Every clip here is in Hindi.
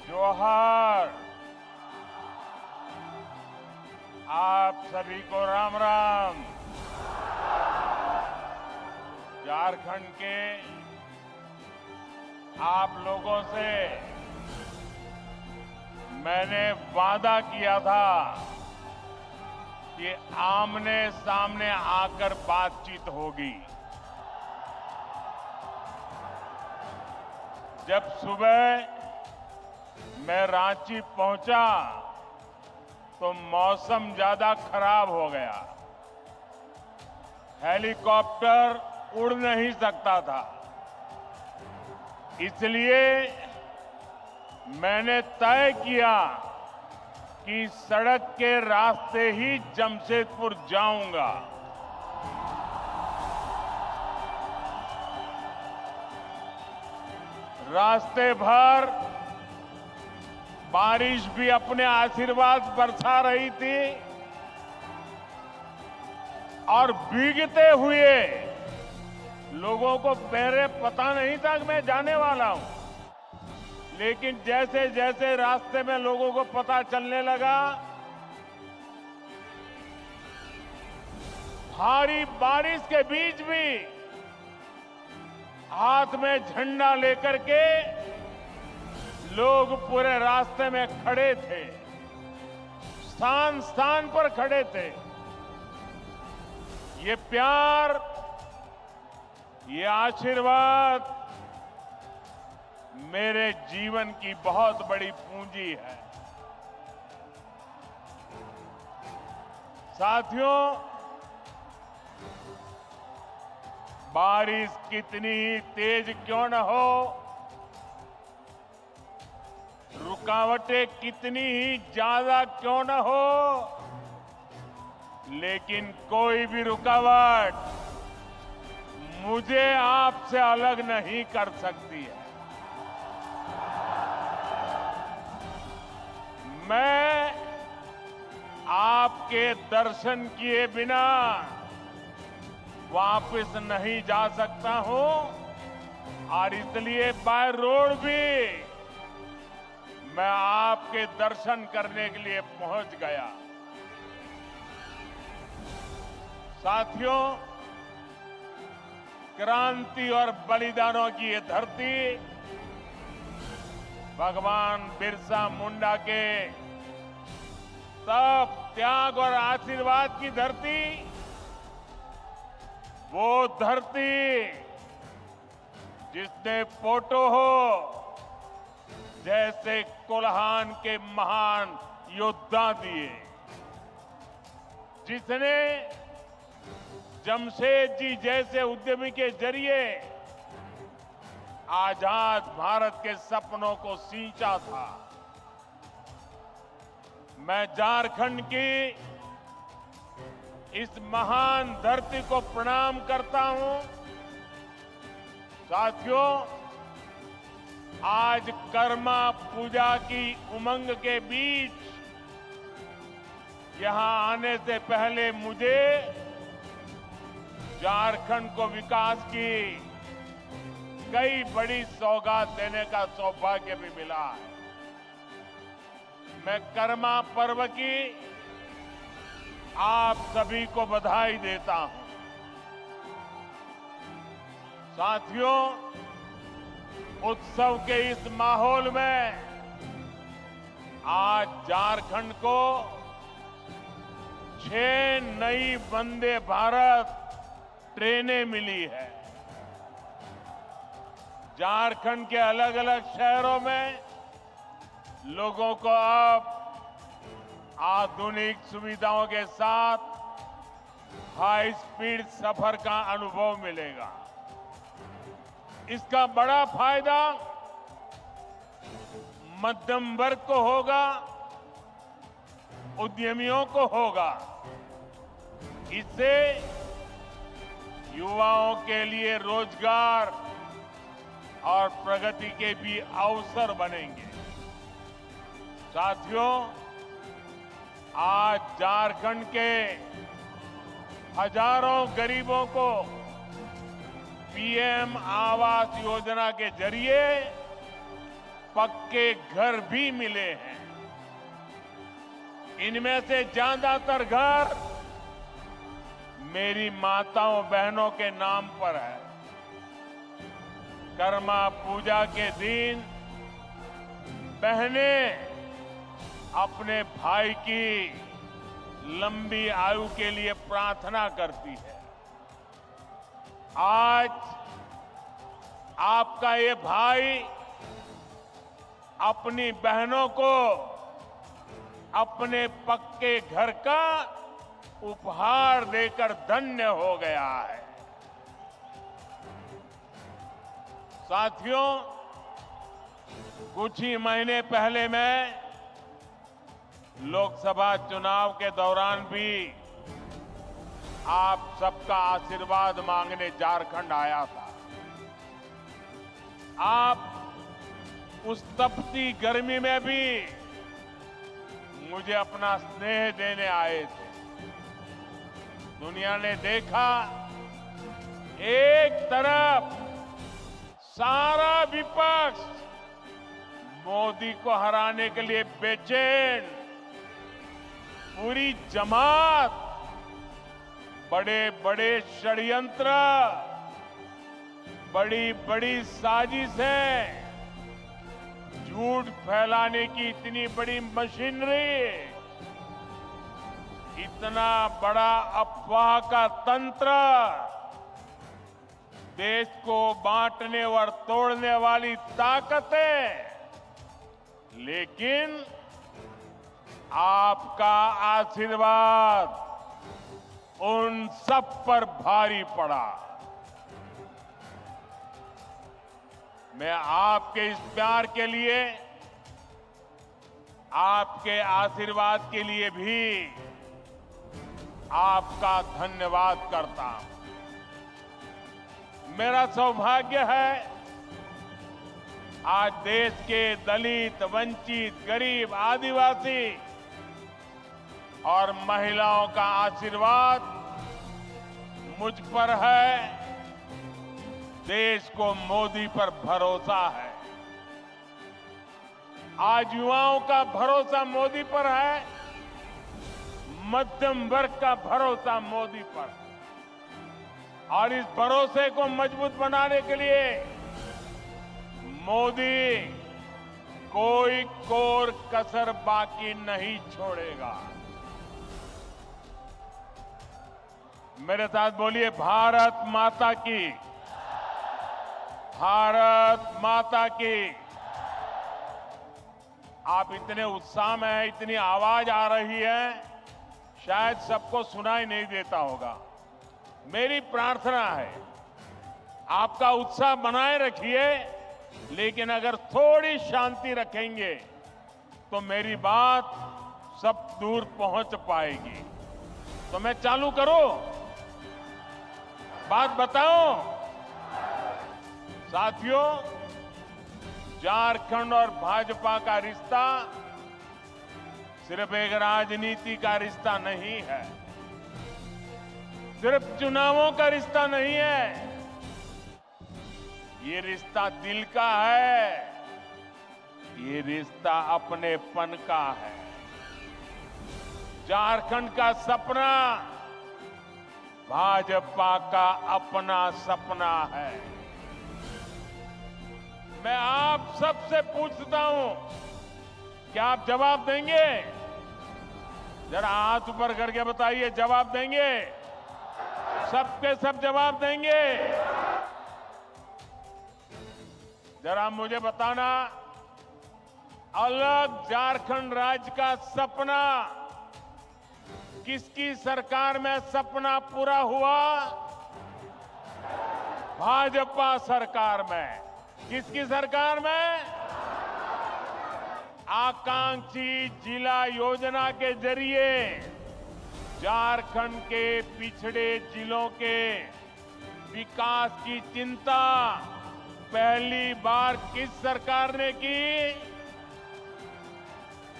जोहार। आप सभी को राम राम। झारखंड के आप लोगों से मैंने वादा किया था कि आमने सामने आकर बातचीत होगी। जब सुबह मैं रांची पहुंचा तो मौसम ज्यादा खराब हो गया। हेलीकॉप्टर उड़ नहीं सकता था, इसलिए मैंने तय किया कि सड़क के रास्ते ही जमशेदपुर जाऊंगा। रास्ते भर बारिश भी अपने आशीर्वाद बरसा रही थी और भीगते हुए लोगों को पहले पता नहीं था कि मैं जाने वाला हूं, लेकिन जैसे जैसे रास्ते में लोगों को पता चलने लगा, भारी बारिश के बीच भी हाथ में झंडा लेकर के लोग पूरे रास्ते में खड़े थे, स्थान स्थान पर खड़े थे। ये प्यार, ये आशीर्वाद मेरे जीवन की बहुत बड़ी पूंजी है। साथियों, बारिश कितनी ही तेज क्यों न हो, रुकावटें कितनी ही ज्यादा क्यों न हो, लेकिन कोई भी रुकावट मुझे आपसे अलग नहीं कर सकती है। मैं आपके दर्शन किए बिना वापस नहीं जा सकता हूं और इसलिए बाय रोड भी मैं आपके दर्शन करने के लिए पहुंच गया। साथियों, क्रांति और बलिदानों की ये धरती भगवान बिरसा मुंडा के तप, त्याग और आशीर्वाद की धरती, वो धरती जिसने पोटोहो जैसे कोल्हान के महान योद्धा दिए, जिसने जमशेद जी जैसे उद्यमी के जरिए आजाद भारत के सपनों को सींचा था। मैं झारखंड की इस महान धरती को प्रणाम करता हूं। साथियों, आज कर्मा पूजा की उमंग के बीच यहां आने से पहले मुझे झारखंड को विकास की कई बड़ी सौगात देने का सौभाग्य भी मिला है। मैं कर्मा पर्व की आप सभी को बधाई देता हूं। साथियों, उत्सव के इस माहौल में आज झारखंड को 6 नई वंदे भारत ट्रेनें मिली है। झारखंड के अलग अलग शहरों में लोगों को अब आधुनिक सुविधाओं के साथ हाई स्पीड सफर का अनुभव मिलेगा। इसका बड़ा फायदा मध्यम वर्ग को होगा, उद्यमियों को होगा। इससे युवाओं के लिए रोजगार और प्रगति के भी अवसर बनेंगे। साथियों, आज झारखंड के हजारों गरीबों को पीएम आवास योजना के जरिए पक्के घर भी मिले हैं। इनमें से ज्यादातर घर मेरी माताओं बहनों के नाम पर है। कर्मा पूजा के दिन बहनें अपने भाई की लंबी आयु के लिए प्रार्थना करती है। आज आपका ये भाई अपनी बहनों को अपने पक्के घर का उपहार देकर धन्य हो गया है। साथियों, कुछ ही महीने पहले मैं लोकसभा चुनाव के दौरान भी आप सबका आशीर्वाद मांगने झारखंड आया था। आप उस तपती गर्मी में भी मुझे अपना स्नेह देने आए थे। दुनिया ने देखा, एक तरफ सारा विपक्ष मोदी को हराने के लिए बेचैन, पूरी जमात बड़े बड़े षड्यंत्र, बड़ी बड़ी साजिशें, झूठ फैलाने की इतनी बड़ी मशीनरी, इतना बड़ा अफवाह का तंत्र, देश को बांटने और तोड़ने वाली ताकतें, लेकिन आपका आशीर्वाद उन सब पर भारी पड़ा। मैं आपके इस प्यार के लिए, आपके आशीर्वाद के लिए भी आपका धन्यवाद करता हूं। मेरा सौभाग्य है, आज देश के दलित, वंचित, गरीब, आदिवासी और महिलाओं का आशीर्वाद मुझ पर है। देश को मोदी पर भरोसा है। आज युवाओं का भरोसा मोदी पर है, मध्यम वर्ग का भरोसा मोदी पर है। और इस भरोसे को मजबूत बनाने के लिए मोदी कोई कोर कसर बाकी नहीं छोड़ेगा। मेरे साथ बोलिए, भारत माता की, भारत माता की। आप इतने उत्साह में हैं, इतनी आवाज आ रही है, शायद सबको सुनाई नहीं देता होगा। मेरी प्रार्थना है, आपका उत्साह बनाए रखिए, लेकिन अगर थोड़ी शांति रखेंगे तो मेरी बात सब दूर पहुंच पाएगी। तो मैं चालू करूं, बात बताऊं। साथियों, झारखंड और भाजपा का रिश्ता सिर्फ एक राजनीति का रिश्ता नहीं है, सिर्फ चुनावों का रिश्ता नहीं है। ये रिश्ता दिल का है, ये रिश्ता अपनेपन का है। झारखंड का सपना भाजपा का अपना सपना है। मैं आप सबसे पूछता हूं, क्या आप जवाब देंगे? जरा हाथ ऊपर करके बताइए, जवाब देंगे? सबके सब जवाब देंगे? जरा मुझे बताना, अलग झारखंड राज्य का सपना किसकी सरकार में सपना पूरा हुआ? भाजपा सरकार में। किसकी सरकार में? आकांक्षी जिला योजना के जरिए झारखंड के पिछड़े जिलों के विकास की चिंता पहली बार किस सरकार ने की?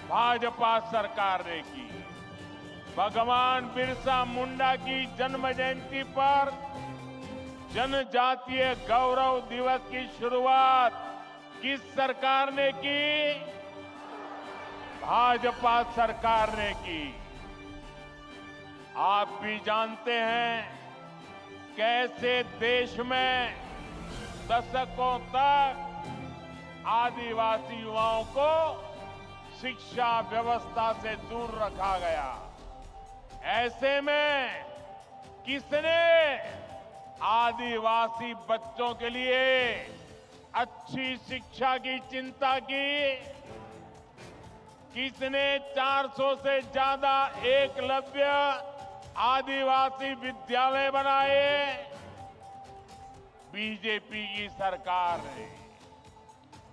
भाजपा सरकार ने की। भगवान बिरसा मुंडा की जन्म जयंती पर जनजातीय गौरव दिवस की शुरुआत किस सरकार ने की? भाजपा सरकार ने की। आप भी जानते हैं कैसे देश में दशकों तक आदिवासी युवाओं को शिक्षा व्यवस्था से दूर रखा गया। ऐसे में किसने आदिवासी बच्चों के लिए अच्छी शिक्षा की चिंता की? किसने 400 से ज्यादा एकलव्य आदिवासी विद्यालय बनाए? बीजेपी की सरकार ने।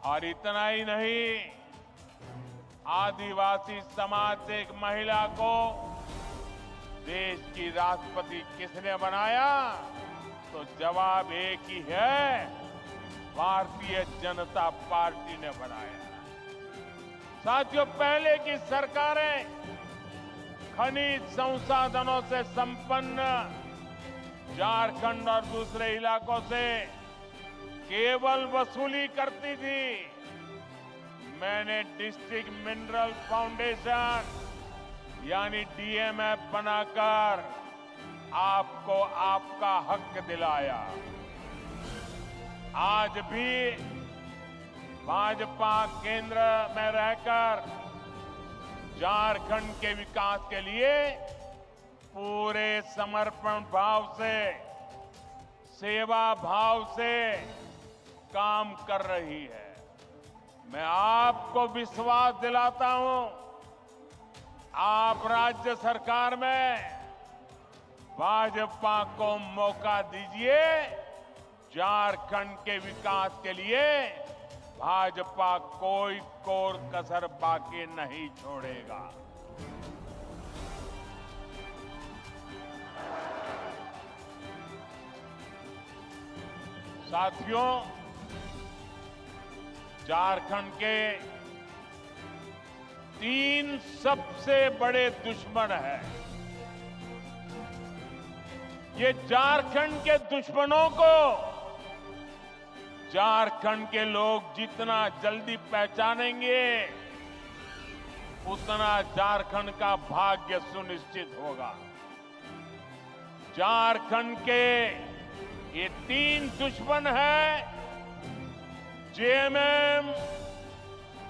और इतना ही नहीं, आदिवासी समाज से एक महिला को देश की राष्ट्रपति किसने बनाया? तो जवाब एक ही है, भारतीय जनता पार्टी ने बनाया। साथियों, पहले की सरकारें खनिज संसाधनों से संपन्न झारखंड और दूसरे इलाकों से केवल वसूली करती थी। मैंने डिस्ट्रिक्ट मिनरल फाउंडेशन यानी डीएमएफ बनाकर आपको आपका हक दिलाया। आज भी भाजपा केंद्र में रहकर झारखंड के विकास के लिए पूरे समर्पण भाव से, सेवा भाव से काम कर रही है। मैं आपको विश्वास दिलाता हूं, आप राज्य सरकार में भाजपा को मौका दीजिए। झारखंड के विकास के लिए भाजपा कोई कोर कसर बाकी नहीं छोड़ेगा। साथियों, झारखंड के 3 सबसे बड़े दुश्मन हैं। ये झारखंड के दुश्मनों को झारखंड के लोग जितना जल्दी पहचानेंगे, उतना झारखंड का भाग्य सुनिश्चित होगा। झारखंड के ये 3 दुश्मन हैं, जेएमएम,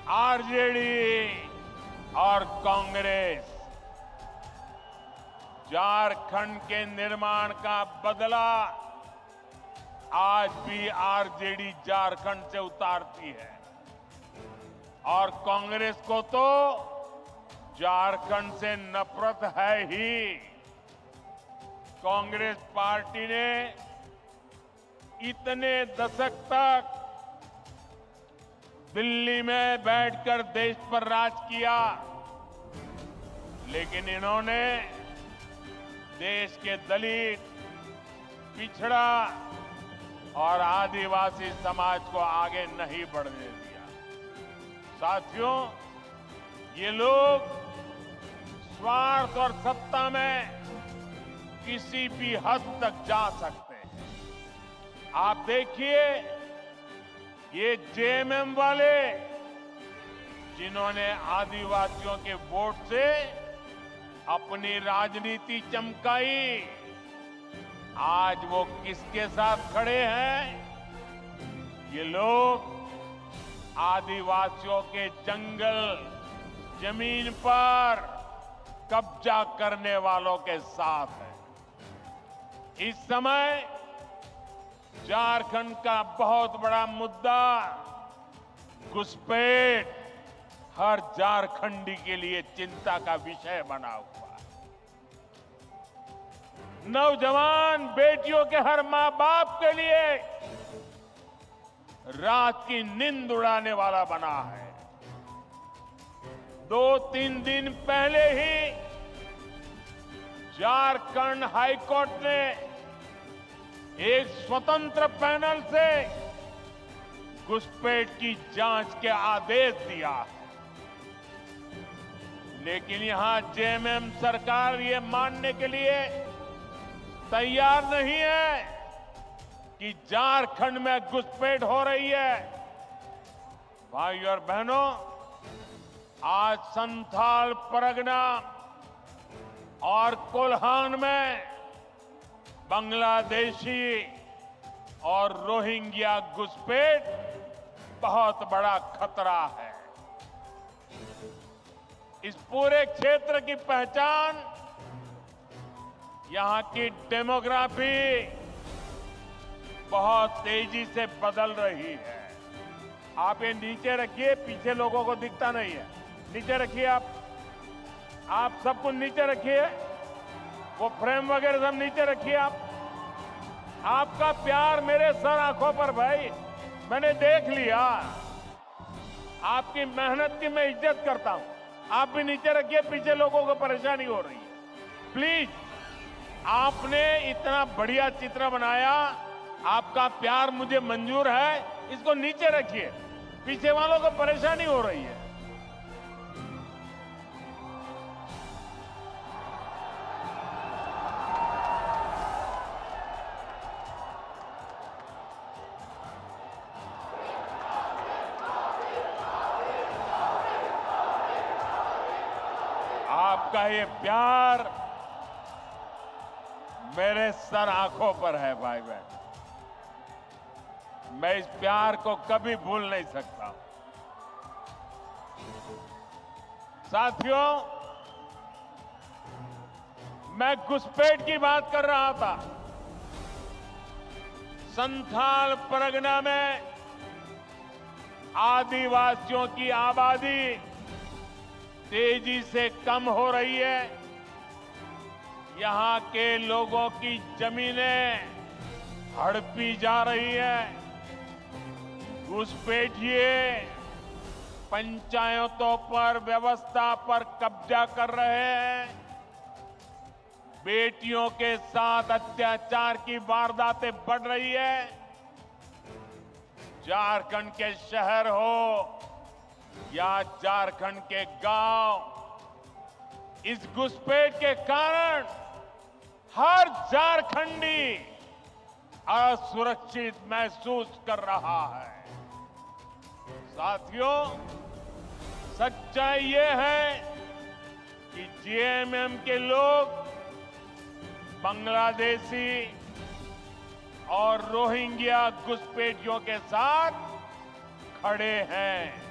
आरजेडी और कांग्रेस। झारखंड के निर्माण का बदला आज भी आरजेडी झारखंड से उतारती है और कांग्रेस को तो झारखंड से नफरत है ही। कांग्रेस पार्टी ने इतने दशक तक दिल्ली में बैठकर देश पर राज किया, लेकिन इन्होंने देश के दलित, पिछड़ा और आदिवासी समाज को आगे नहीं बढ़ने दिया। साथियों, ये लोग स्वार्थ और सत्ता में किसी भी हद तक जा सकते हैं। आप देखिए, ये जेएमएम वाले जिन्होंने आदिवासियों के वोट से अपनी राजनीति चमकाई, आज वो किसके साथ खड़े हैं? ये लोग आदिवासियों के जंगल, जमीन पर कब्जा करने वालों के साथ हैं। इस समय झारखंड का बहुत बड़ा मुद्दा घुसपैठ हर झारखंडी के लिए चिंता का विषय बना हुआ है। नौजवान बेटियों के हर मां बाप के लिए रात की नींद उड़ाने वाला बना है। 2-3 दिन पहले ही झारखंड हाईकोर्ट ने एक स्वतंत्र पैनल से घुसपैठ की जांच के आदेश दिया है। लेकिन यहां जेएमएम सरकार ये मानने के लिए तैयार नहीं है कि झारखंड में घुसपैठ हो रही है। भाइयों और बहनों, आज संथाल परगना और कोल्हान में बांग्लादेशी और रोहिंग्या घुसपैठ बहुत बड़ा खतरा है। इस पूरे क्षेत्र की पहचान, यहां की डेमोग्राफी बहुत तेजी से बदल रही है। आप ये नीचे रखिए, पीछे लोगों को दिखता नहीं है। नीचे रखिए, आप सब कुछ नीचे रखिए, वो फ्रेम वगैरह सब नीचे रखिए। आपका प्यार मेरे सर आंखों पर भाई, मैंने देख लिया। आपकी मेहनत की मैं इज्जत करता हूं। आप भी नीचे रखिए, पीछे लोगों को परेशानी हो रही है। प्लीज, आपने इतना बढ़िया चित्र बनाया, आपका प्यार मुझे मंजूर है, इसको नीचे रखिए, पीछे वालों को परेशानी हो रही है। आपका ये प्यार मेरे सर आंखों पर है भाई बहन। मैं इस प्यार को कभी भूल नहीं सकता। साथियों, मैं घुसपैठ की बात कर रहा था। संथाल परगना में आदिवासियों की आबादी तेजी से कम हो रही है। यहां के लोगों की जमीनें हड़पी जा रही है। घुसपैठिए पंचायतों पर, व्यवस्था पर कब्जा कर रहे हैं। बेटियों के साथ अत्याचार की वारदातें बढ़ रही है। झारखंड के शहर हो या झारखंड के गांव, इस घुसपैठ के कारण हर झारखंडी असुरक्षित महसूस कर रहा है। साथियों, सच्चाई ये है कि जेएमएम के लोग बांग्लादेशी और रोहिंग्या घुसपैठियों के साथ खड़े हैं।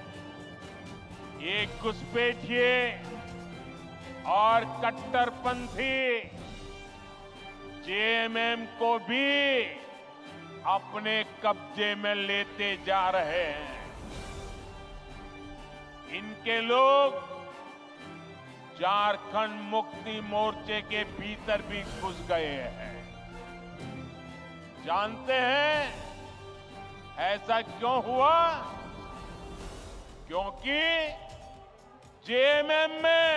ये घुसपैठिए और कट्टरपंथी जेएमएम को भी अपने कब्जे में लेते जा रहे हैं। इनके लोग झारखंड मुक्ति मोर्चे के भीतर भी घुस गए हैं। जानते हैं ऐसा क्यों हुआ? क्योंकि जेएमएम में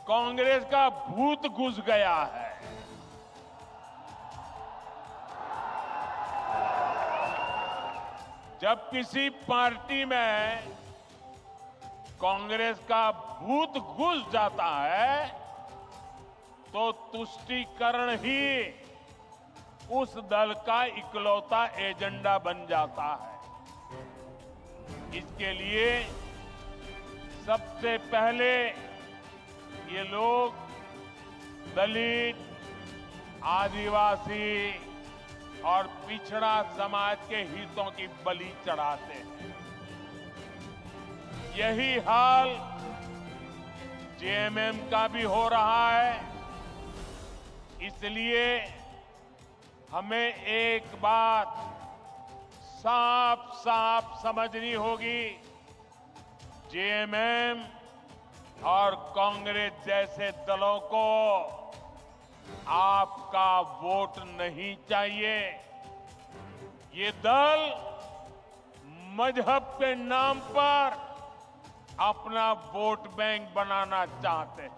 कांग्रेस का भूत घुस गया है। जब किसी पार्टी में कांग्रेस का भूत घुस जाता है तो तुष्टीकरण ही उस दल का इकलौता एजेंडा बन जाता है। इसके लिए सबसे पहले ये लोग दलित, आदिवासी और पिछड़ा समाज के हितों की बलि चढ़ाते हैं। यही हाल जेएमएम का भी हो रहा है। इसलिए हमें एक बात साफ साफ समझनी होगी, जेएमएम और कांग्रेस जैसे दलों को आपका वोट नहीं चाहिए। ये दल मजहब के नाम पर अपना वोट बैंक बनाना चाहते हैं।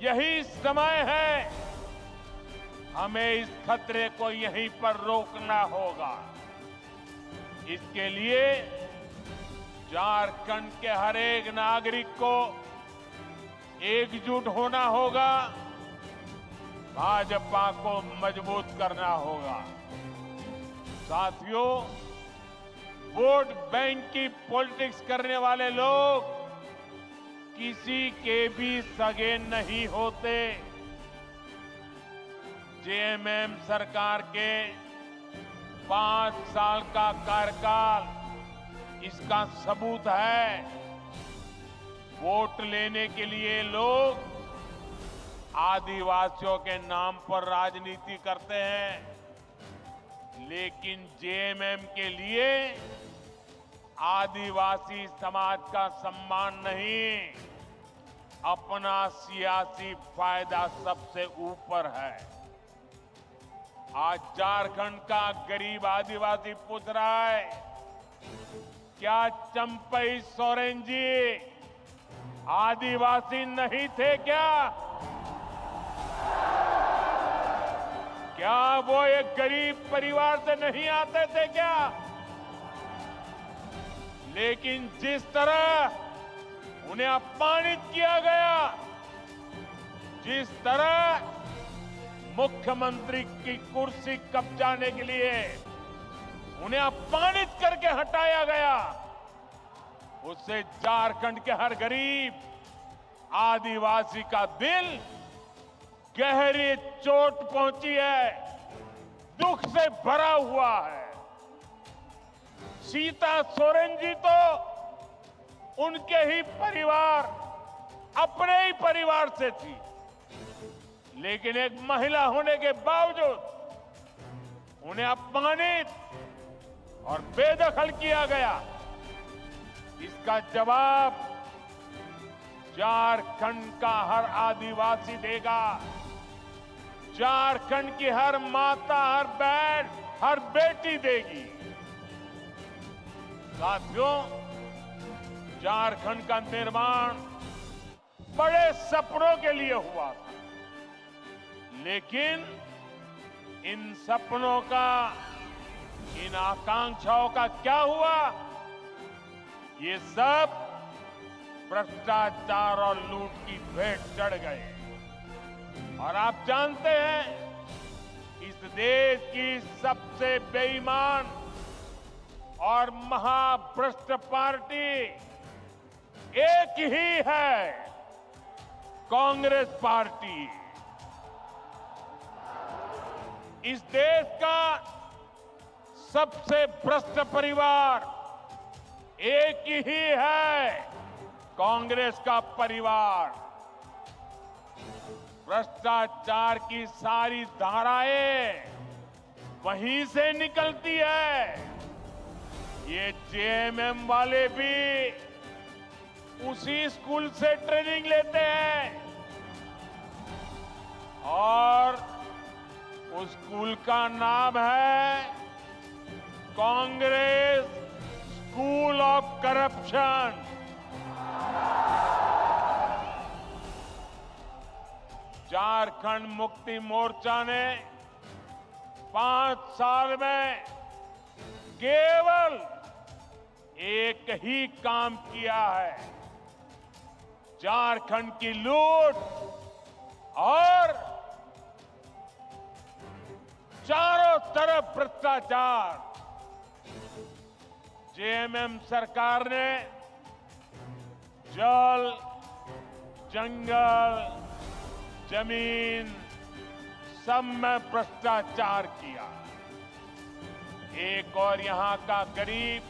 यही समय है, हमें इस खतरे को यहीं पर रोकना होगा। इसके लिए झारखंड के हर एक नागरिक को एकजुट होना होगा, भाजपा को मजबूत करना होगा। साथियों, वोट बैंक की पॉलिटिक्स करने वाले लोग किसी के भी सगे नहीं होते। जेएमएम सरकार के 5 साल का कार्यकाल इसका सबूत है। वोट लेने के लिए लोग आदिवासियों के नाम पर राजनीति करते हैं, लेकिन जेएमएम के लिए आदिवासी समाज का सम्मान नहीं, अपना सियासी फायदा सबसे ऊपर है। आज झारखंड का गरीब आदिवासी पूछ रहा है, क्या चंपई सोरेन जी आदिवासी नहीं थे क्या? क्या वो एक गरीब परिवार से नहीं आते थे क्या? लेकिन जिस तरह उन्हें अपमानित किया गया, जिस तरह मुख्यमंत्री की कुर्सी कब्जाने के लिए उन्हें अपमानित करके हटाया गया, उससे झारखंड के हर गरीब आदिवासी का दिल गहरी चोट पहुंची है, दुख से भरा हुआ है। सीता सोरेन जी तो उनके ही परिवार, अपने ही परिवार से थी, लेकिन एक महिला होने के बावजूद उन्हें अपमानित और बेदखल किया गया। इसका जवाब झारखंड का हर आदिवासी देगा। झारखंड की हर माता, हर बहन, हर बेटी देगी। साथियों, झारखंड का निर्माण बड़े सपनों के लिए हुआ था, लेकिन इन सपनों का, इन आकांक्षाओं का क्या हुआ? ये सब भ्रष्टाचार और लूट की भेंट चढ़ गए। और आप जानते हैं, इस देश की सबसे बेईमान और महाभ्रष्ट पार्टी एक ही है, कांग्रेस पार्टी। इस देश का सबसे भ्रष्ट परिवार एक ही है, कांग्रेस का परिवार। भ्रष्टाचार की सारी धाराएं वहीं से निकलती है। ये जेएमएम वाले भी उसी स्कूल से ट्रेनिंग लेते हैं, और उस स्कूल का नाम है Congress school of corruption. Jharkhand Mukti Morcha ने 5 साल में केवल एक ही काम किया है, झारखंड की लूट और चारों तरफ भ्रष्टाचार। जेएमएम सरकार ने जल, जंगल, जमीन सब में भ्रष्टाचार किया। एक और यहां का गरीब,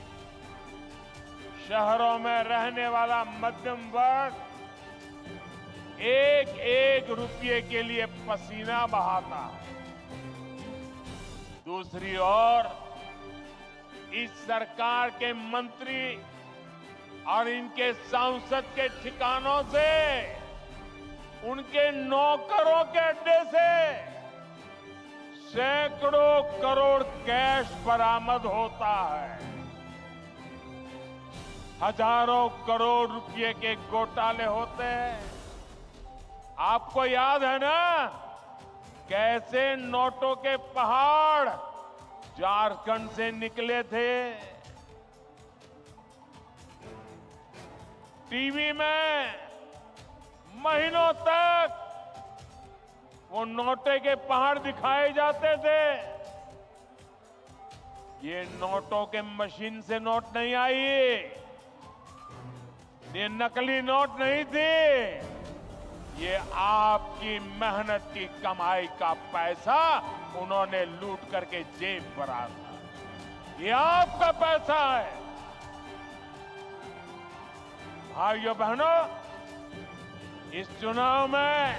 शहरों में रहने वाला मध्यम वर्ग एक एक रुपये के लिए पसीना बहाता। दूसरी ओर इस सरकार के मंत्री और इनके सांसद के ठिकानों से, उनके नौकरों के अड्डे से सैकड़ों करोड़ कैश बरामद होता है। हजारों करोड़ रुपए के घोटाले होते हैं। आपको याद है ना, कैसे नोटों के पहाड़ झारखंड से निकले थे? टीवी में महीनों तक वो नोटे के पहाड़ दिखाए जाते थे। ये नोटों के मशीन से नोट नहीं आई, ये नकली नोट नहीं थी, ये आपकी मेहनत की कमाई का पैसा उन्होंने लूट करके जेब भरा था। ये आपका पैसा है। भाइयों बहनों, इस चुनाव में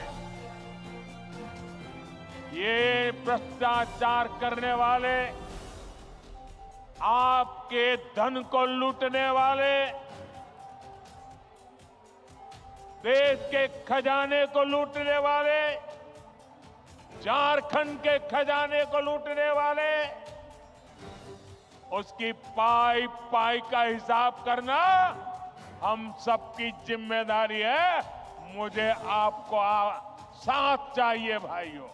ये भ्रष्टाचार करने वाले, आपके धन को लूटने वाले, देश के खजाने को लूटने वाले, झारखंड के खजाने को लूटने वाले, उसकी पाई पाई का हिसाब करना हम सबकी जिम्मेदारी है। मुझे आपको साथ चाहिए भाइयों।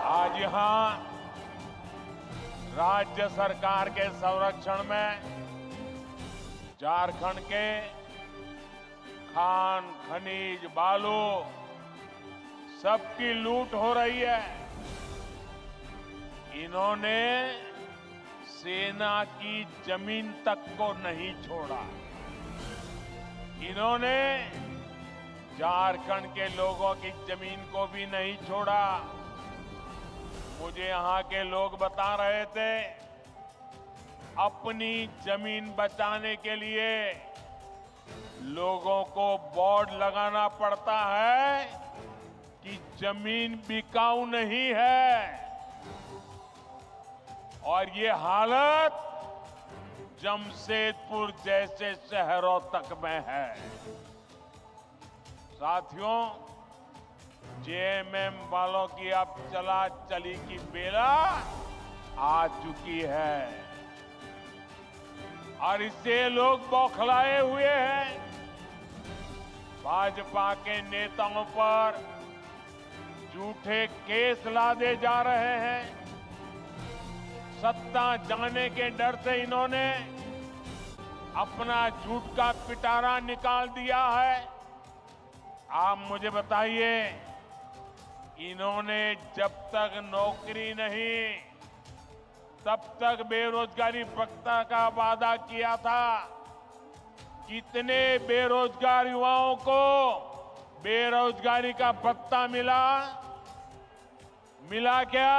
आज यहां राज्य सरकार के संरक्षण में झारखंड के खान, खनिज, बालू सबकी लूट हो रही है। इन्होंने सेना की जमीन तक को नहीं छोड़ा। इन्होंने झारखंड के लोगों की जमीन को भी नहीं छोड़ा। मुझे यहां के लोग बता रहे थे, अपनी जमीन बचाने के लिए लोगों को बोर्ड लगाना पड़ता है कि जमीन बिकाऊ नहीं है। और ये हालत जमशेदपुर जैसे शहरों तक में है। साथियों, जेएमएम वालों की अब चला चली की बेला आ चुकी है और इससे लोग बौखलाए हुए हैं। भाजपा के नेताओं पर झूठे केस लादे जा रहे हैं। सत्ता जाने के डर से इन्होंने अपना झूठ का पिटारा निकाल दिया है। आप मुझे बताइए, इन्होंने जब तक नौकरी नहीं, तब तक बेरोजगारी भत्ता का वादा किया था। कितने बेरोजगार युवाओं को बेरोजगारी का भत्ता मिला? मिला क्या?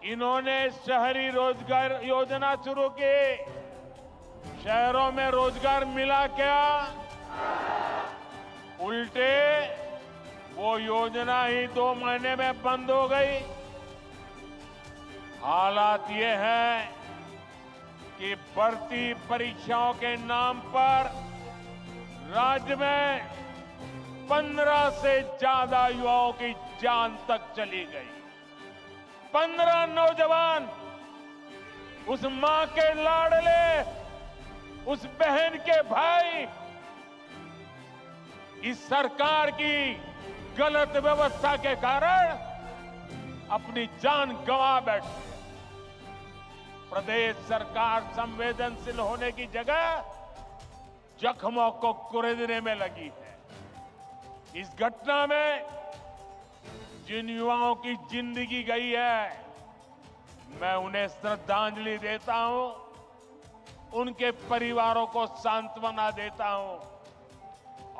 इन्होंने शहरी रोजगार योजना शुरू की। शहरों में रोजगार मिला क्या? उल्टे वो योजना ही 2 महीने में बंद हो गई। हालात ये है कि भर्ती परीक्षाओं के नाम पर राज्य में 15 से ज्यादा युवाओं की जान तक चली गई। 15 नौजवान, उस मां के लाडले, उस बहन के भाई, इस सरकार की गलत व्यवस्था के कारण अपनी जान गंवा बैठे। प्रदेश सरकार संवेदनशील होने की जगह जख्मों को कुरेदने में लगी है। इस घटना में जिन युवाओं की जिंदगी गई है, मैं उन्हें श्रद्धांजलि देता हूं, उनके परिवारों को सांत्वना देता हूं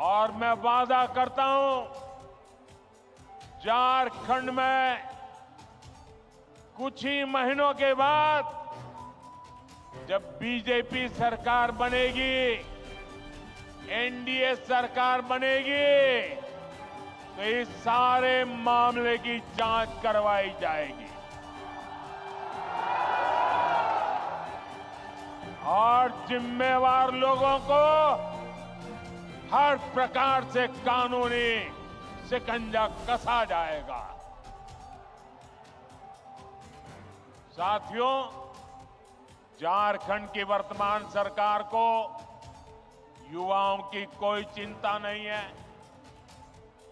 और मैं वादा करता हूं, झारखंड में कुछ ही महीनों के बाद जब बीजेपी सरकार बनेगी, एनडीए सरकार बनेगी, तो इस सारे मामले की जांच करवाई जाएगी और जिम्मेवार लोगों को हर प्रकार से कानूनी शिकंजा कसा जाएगा। साथियों, झारखंड की वर्तमान सरकार को युवाओं की कोई चिंता नहीं है।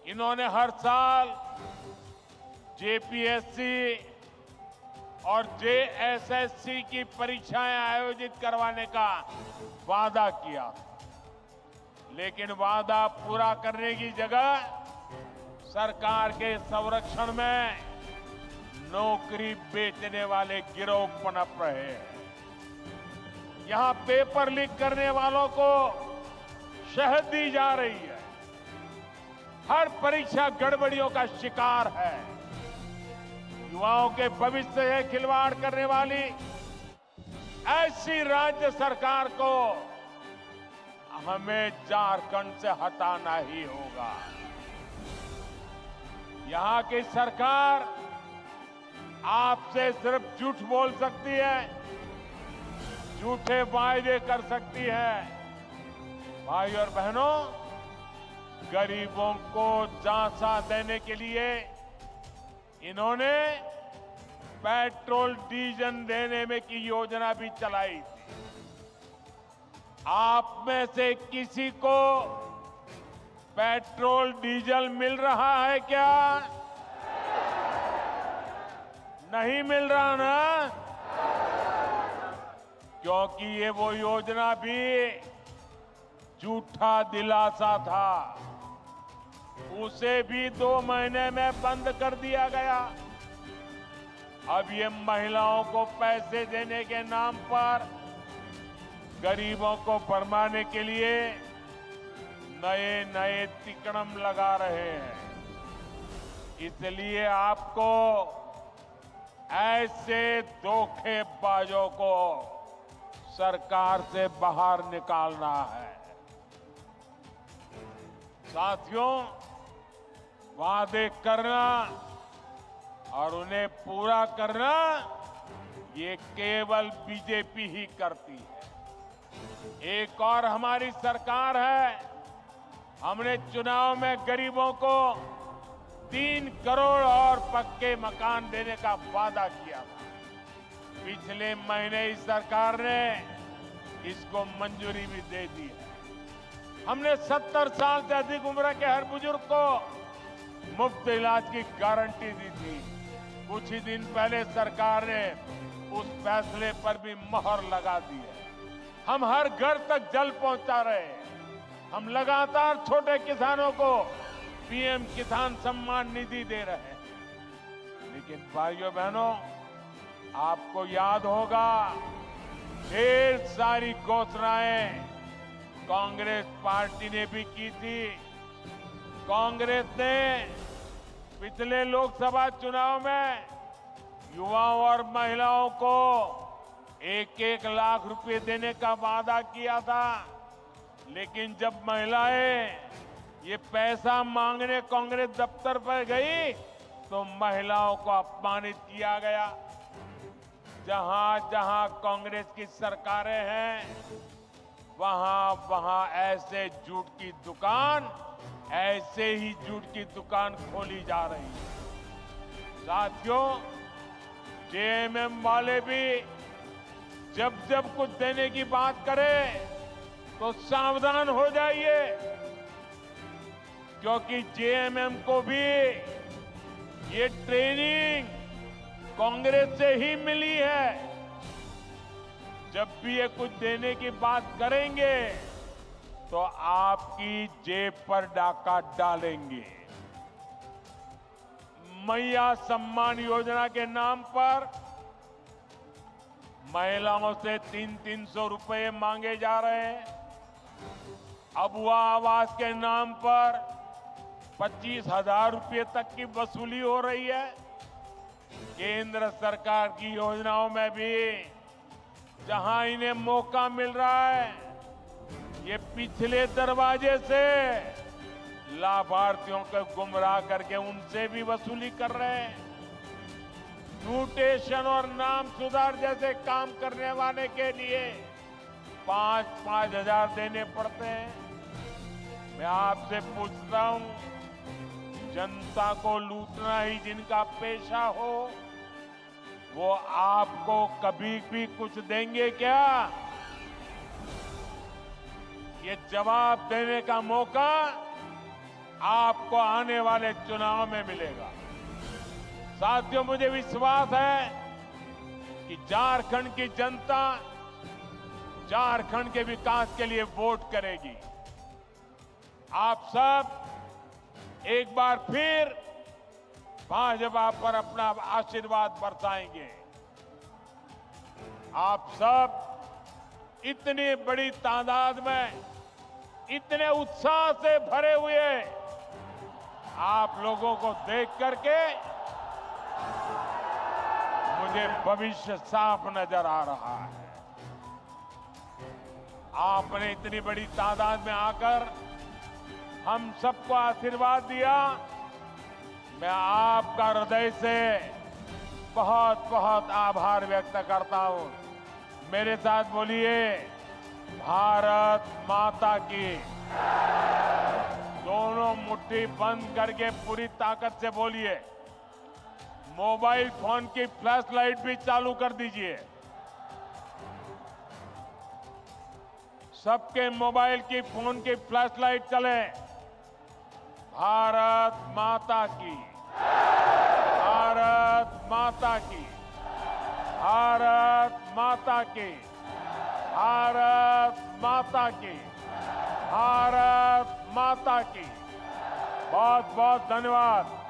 इन्होंने हर साल जेपीएससी और जेएसएससी की परीक्षाएं आयोजित करवाने का वादा किया, लेकिन वादा पूरा करने की जगह सरकार के संरक्षण में नौकरी बेचने वाले गिरोह पनप रहे हैं। यहां पेपर लीक करने वालों को शहद दी जा रही है। हर परीक्षा गड़बड़ियों का शिकार है। युवाओं के भविष्य से खिलवाड़ करने वाली ऐसी राज्य सरकार को हमें झारखंड से हटाना ही होगा। यहां की सरकार आपसे सिर्फ झूठ बोल सकती है, झूठे वायदे कर सकती है। भाई और बहनों, गरीबों को झांसा देने के लिए इन्होंने पेट्रोल डीजल देने में की योजना भी चलाई थी। आप में से किसी को पेट्रोल डीजल मिल रहा है क्या? नहीं मिल रहा ना? क्योंकि ये वो योजना भी झूठा दिलासा था, उसे भी 2 महीने में बंद कर दिया गया। अब ये महिलाओं को पैसे देने के नाम पर गरीबों को भरमाने के लिए नए नए तिकड़म लगा रहे हैं। इसलिए आपको ऐसे धोखेबाजों को सरकार से बाहर निकालना है। साथियों, वादे करना और उन्हें पूरा करना ये केवल बीजेपी ही करती है। एक और हमारी सरकार है। हमने चुनाव में गरीबों को 3 करोड़ और पक्के मकान देने का वादा किया था। पिछले महीने इस सरकार ने इसको मंजूरी भी दे दी है। हमने 70 साल से अधिक उम्र के हर बुजुर्ग को मुफ्त इलाज की गारंटी दी थी। कुछ ही दिन पहले सरकार ने उस फैसले पर भी मोहर लगा दी है। हम हर घर तक जल पहुंचा रहे हैं। हम लगातार छोटे किसानों को पीएम किसान सम्मान निधि दे रहे हैं। लेकिन भाइयों बहनों, आपको याद होगा, ढेर सारी घोषणाएं कांग्रेस पार्टी ने भी की थी। कांग्रेस ने पिछले लोकसभा चुनाव में युवाओं और महिलाओं को 1-1 लाख रुपए देने का वादा किया था। लेकिन जब महिलाएं ये पैसा मांगने कांग्रेस दफ्तर पर गई तो महिलाओं को अपमानित किया गया। जहां जहां कांग्रेस की सरकारें हैं, वहां वहां ऐसे झूठ की दुकान, ऐसे ही झूठ की दुकान खोली जा रही है। साथियों, जेएमएम वाले भी जब जब कुछ देने की बात करें तो सावधान हो जाइए, क्योंकि जेएमएम को भी ये ट्रेनिंग कांग्रेस से ही मिली है। जब भी ये कुछ देने की बात करेंगे तो आपकी जेब पर डाका डालेंगे। मैया सम्मान योजना के नाम पर महिलाओं से 300-300 रुपए मांगे जा रहे हैं। अबुआ आवास के नाम पर 25,000 रुपए तक की वसूली हो रही है। केंद्र सरकार की योजनाओं में भी जहां इन्हें मौका मिल रहा है, ये पिछले दरवाजे से लाभार्थियों को गुमराह करके उनसे भी वसूली कर रहे हैं। म्यूटेशन और नाम सुधार जैसे काम करने वाले के लिए 5-5 हजार देने पड़ते हैं। मैं आपसे पूछता हूं, जनता को लूटना ही जिनका पेशा हो, वो आपको कभी भी कुछ देंगे क्या? ये जवाब देने का मौका आपको आने वाले चुनाव में मिलेगा। साथियों, मुझे विश्वास है कि झारखंड की जनता झारखंड के विकास के लिए वोट करेगी। आप सब एक बार फिर भाजपा पर अपना आशीर्वाद बरसाएंगे। आप सब इतनी बड़ी तादाद में, इतने उत्साह से भरे हुए आप लोगों को देख करके मुझे भविष्य साफ नजर आ रहा है। आपने इतनी बड़ी तादाद में आकर हम सबको आशीर्वाद दिया। मैं आपका हृदय से बहुत बहुत आभार व्यक्त करता हूं। मेरे साथ बोलिए, भारत माता की। दोनों मुट्ठी बंद करके पूरी ताकत से बोलिए। मोबाइल फोन की फ्लैश लाइट भी चालू कर दीजिए। सबके मोबाइल की, फोन की फ्लैश लाइट चले। भारत माता की, भारत माता की, भारत माता की, भारत माता की, भारत माता की। बहुत बहुत धन्यवाद।